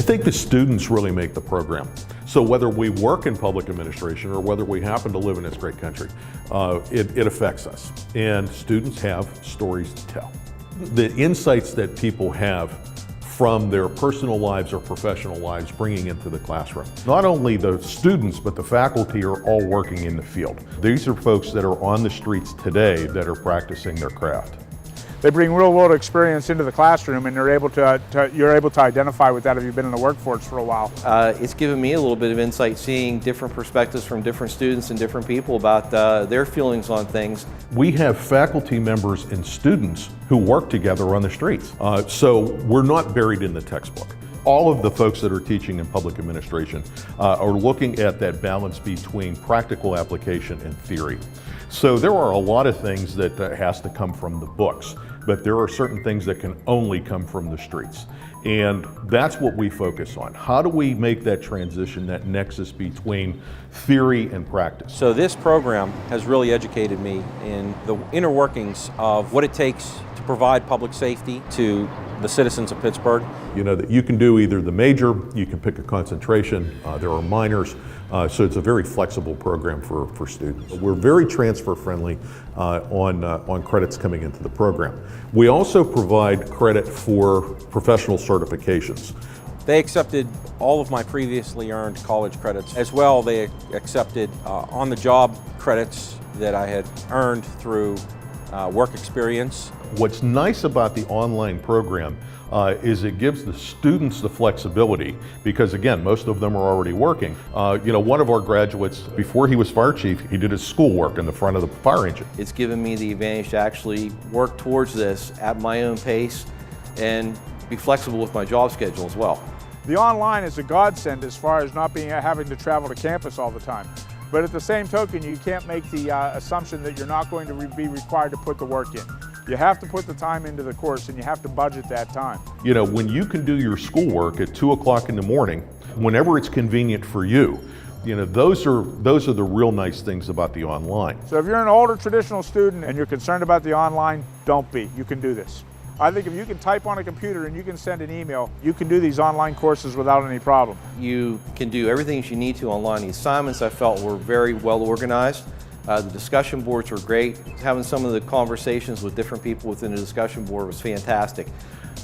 think the students really make the program. So whether we work in public administration or whether we happen to live in this great country, it affects us. And students have stories to tell. The insights that people have from their personal lives or professional lives bringing into the classroom. Not only the students, but the faculty are all working in the field. These are folks that are on the streets today that are practicing their craft. They bring real-world experience into the classroom, and you're able to identify with that if you've been in the workforce for a while. It's given me a little bit of insight, seeing different perspectives from different students and different people about their feelings on things. We have faculty members and students who work together on the streets. So we're not buried in the textbook. All of the folks that are teaching in public administration are looking at that balance between practical application and theory. So there are a lot of things that has to come from the books, but there are certain things that can only come from the streets. And that's what we focus on. How do we make that transition, that nexus between theory and practice? So this program has really educated me in the inner workings of what it takes to provide public safety to the citizens of Pittsburgh. You know that you can do either the major, you can pick a concentration, there are minors, so it's a very flexible program for students. We're very transfer friendly on credits coming into the program. We also provide credit for professional certifications. They accepted all of my previously earned college credits. As well, they accepted on-the-job credits that I had earned through work experience. What's nice about the online program is it gives the students the flexibility because, again, most of them are already working. You know, one of our graduates, before he was fire chief, he did his schoolwork in the front of the fire engine. It's given me the advantage to actually work towards this at my own pace and be flexible with my job schedule as well. The online is a godsend as far as not having to travel to campus all the time. But at the same token, you can't make the assumption that you're not going to be required to put the work in. You have to put the time into the course and you have to budget that time. You know, when you can do your schoolwork at 2 o'clock in the morning, whenever it's convenient for you, you know, those are the real nice things about the online. So if you're an older traditional student and you're concerned about the online, don't be. You can do this. I think if you can type on a computer and you can send an email, you can do these online courses without any problem. You can do everything that you need to online. The assignments I felt were very well organized. The discussion boards were great. Having some of the conversations with different people within the discussion board was fantastic.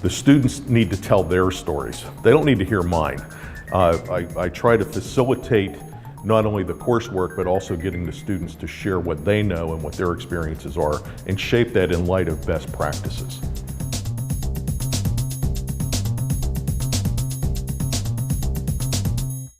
The students need to tell their stories. They don't need to hear mine. I try to facilitate not only the coursework, but also getting the students to share what they know and what their experiences are and shape that in light of best practices.